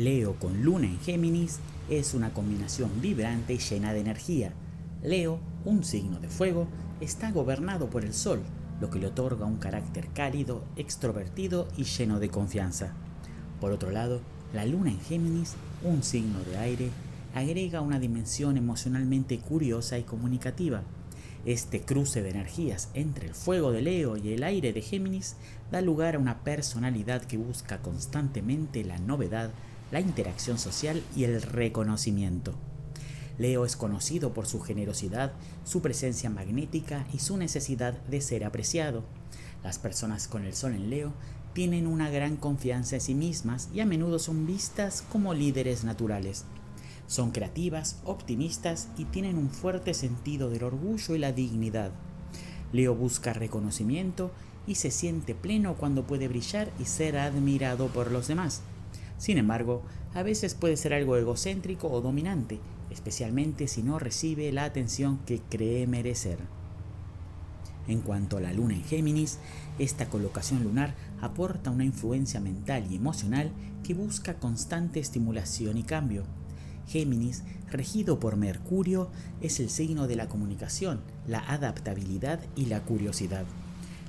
Leo con Luna en Géminis es una combinación vibrante y llena de energía. Leo, un signo de fuego, está gobernado por el Sol, lo que le otorga un carácter cálido, extrovertido y lleno de confianza. Por otro lado, la Luna en Géminis, un signo de aire, agrega una dimensión emocionalmente curiosa y comunicativa. Este cruce de energías entre el fuego de Leo y el aire de Géminis da lugar a una personalidad que busca constantemente la novedad, la interacción social y el reconocimiento. Leo es conocido por su generosidad, su presencia magnética y su necesidad de ser apreciado. Las personas con el Sol en Leo tienen una gran confianza en sí mismas y a menudo son vistas como líderes naturales. Son creativas, optimistas y tienen un fuerte sentido del orgullo y la dignidad. Leo busca reconocimiento y se siente pleno cuando puede brillar y ser admirado por los demás. Sin embargo, a veces puede ser algo egocéntrico o dominante, especialmente si no recibe la atención que cree merecer. En cuanto a la Luna en Géminis, esta colocación lunar aporta una influencia mental y emocional que busca constante estimulación y cambio. Géminis, regido por Mercurio, es el signo de la comunicación, la adaptabilidad y la curiosidad.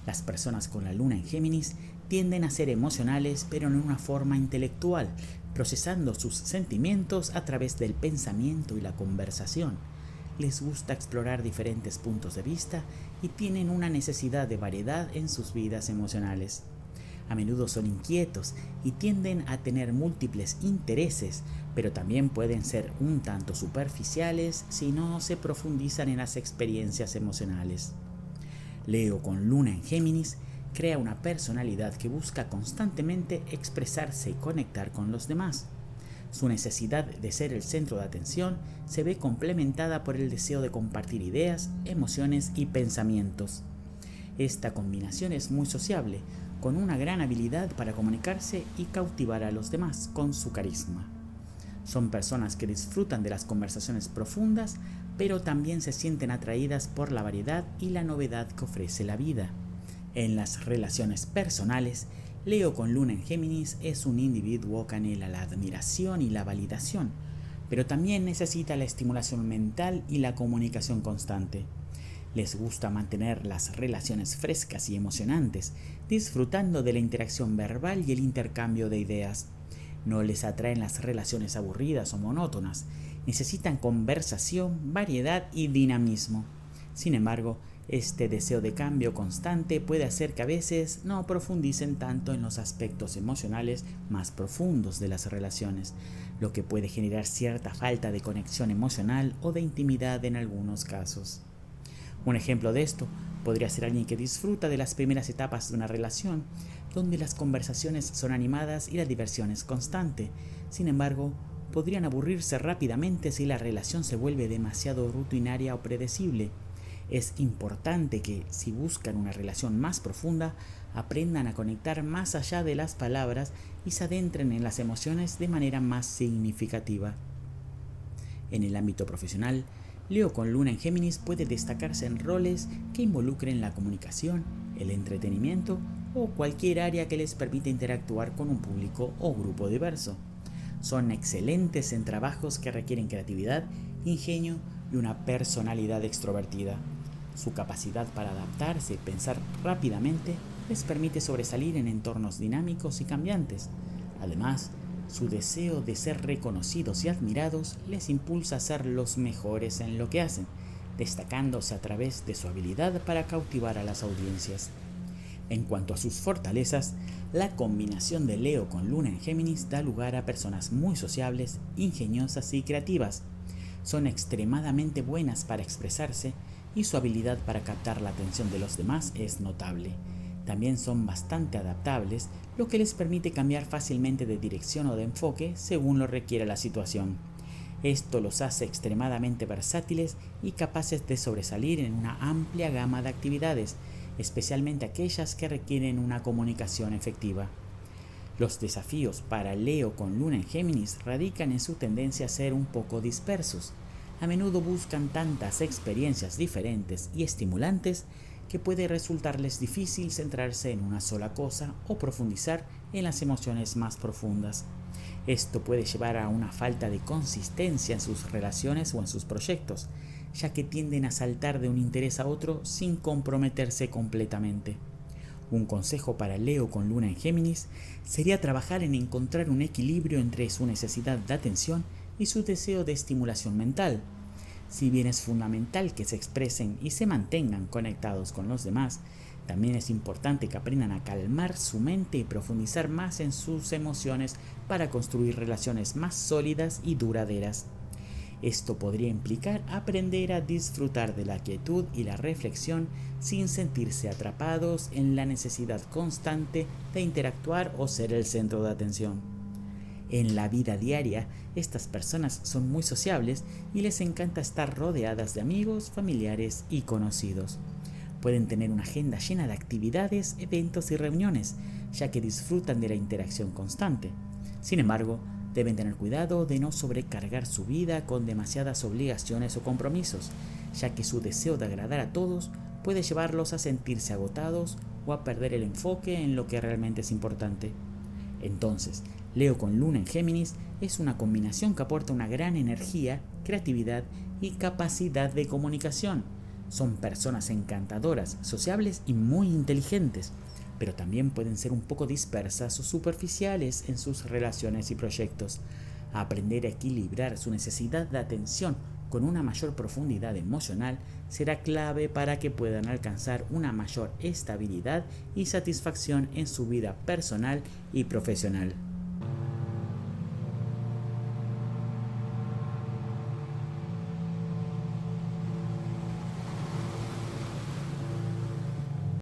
Las personas con la Luna en Géminis tienden a ser emocionales, pero en una forma intelectual, procesando sus sentimientos a través del pensamiento y la conversación. Les gusta explorar diferentes puntos de vista y tienen una necesidad de variedad en sus vidas emocionales. A menudo son inquietos y tienden a tener múltiples intereses, pero también pueden ser un tanto superficiales si no se profundizan en las experiencias emocionales. Leo con Luna en Géminis crea una personalidad que busca constantemente expresarse y conectar con los demás. Su necesidad de ser el centro de atención se ve complementada por el deseo de compartir ideas, emociones y pensamientos. Esta combinación es muy sociable, con una gran habilidad para comunicarse y cautivar a los demás con su carisma. Son personas que disfrutan de las conversaciones profundas, pero también se sienten atraídas por la variedad y la novedad que ofrece la vida. En las relaciones personales, Leo con Luna en Géminis es un individuo que anhela la admiración y la validación, pero también necesita la estimulación mental y la comunicación constante. Les gusta mantener las relaciones frescas y emocionantes, disfrutando de la interacción verbal y el intercambio de ideas. No les atraen las relaciones aburridas o monótonas, necesitan conversación, variedad y dinamismo. Sin embargo, este deseo de cambio constante puede hacer que a veces no profundicen tanto en los aspectos emocionales más profundos de las relaciones, lo que puede generar cierta falta de conexión emocional o de intimidad en algunos casos. Un ejemplo de esto podría ser alguien que disfruta de las primeras etapas de una relación, donde las conversaciones son animadas y la diversión es constante. Sin embargo, podrían aburrirse rápidamente si la relación se vuelve demasiado rutinaria o predecible. Es importante que, si buscan una relación más profunda, aprendan a conectar más allá de las palabras y se adentren en las emociones de manera más significativa. En el ámbito profesional, Leo con Luna en Géminis puede destacarse en roles que involucren la comunicación, el entretenimiento o cualquier área que les permita interactuar con un público o grupo diverso. Son excelentes en trabajos que requieren creatividad, ingenio y una personalidad extrovertida. Su capacidad para adaptarse y pensar rápidamente les permite sobresalir en entornos dinámicos y cambiantes. Además, su deseo de ser reconocidos y admirados les impulsa a ser los mejores en lo que hacen, destacándose a través de su habilidad para cautivar a las audiencias. En cuanto a sus fortalezas, la combinación de Leo con Luna en Géminis da lugar a personas muy sociables, ingeniosas y creativas. Son extremadamente buenas para expresarse y su habilidad para captar la atención de los demás es notable. También son bastante adaptables, lo que les permite cambiar fácilmente de dirección o de enfoque según lo requiera la situación. Esto los hace extremadamente versátiles y capaces de sobresalir en una amplia gama de actividades, especialmente aquellas que requieren una comunicación efectiva. Los desafíos para Leo con Luna en Géminis radican en su tendencia a ser un poco dispersos. A menudo buscan tantas experiencias diferentes y estimulantes que puede resultarles difícil centrarse en una sola cosa o profundizar en las emociones más profundas. Esto puede llevar a una falta de consistencia en sus relaciones o en sus proyectos, ya que tienden a saltar de un interés a otro sin comprometerse completamente. Un consejo para Leo con Luna en Géminis sería trabajar en encontrar un equilibrio entre su necesidad de atención y su deseo de estimulación mental. Si bien es fundamental que se expresen y se mantengan conectados con los demás, también es importante que aprendan a calmar su mente y profundizar más en sus emociones para construir relaciones más sólidas y duraderas. Esto podría implicar aprender a disfrutar de la quietud y la reflexión sin sentirse atrapados en la necesidad constante de interactuar o ser el centro de atención. En la vida diaria, estas personas son muy sociables y les encanta estar rodeadas de amigos, familiares y conocidos. Pueden tener una agenda llena de actividades, eventos y reuniones, ya que disfrutan de la interacción constante. Sin embargo, deben tener cuidado de no sobrecargar su vida con demasiadas obligaciones o compromisos, ya que su deseo de agradar a todos puede llevarlos a sentirse agotados o a perder el enfoque en lo que realmente es importante. Entonces, Leo con Luna en Géminis es una combinación que aporta una gran energía, creatividad y capacidad de comunicación. Son personas encantadoras, sociables y muy inteligentes, pero también pueden ser un poco dispersas o superficiales en sus relaciones y proyectos. Aprender a equilibrar su necesidad de atención con una mayor profundidad emocional será clave para que puedan alcanzar una mayor estabilidad y satisfacción en su vida personal y profesional.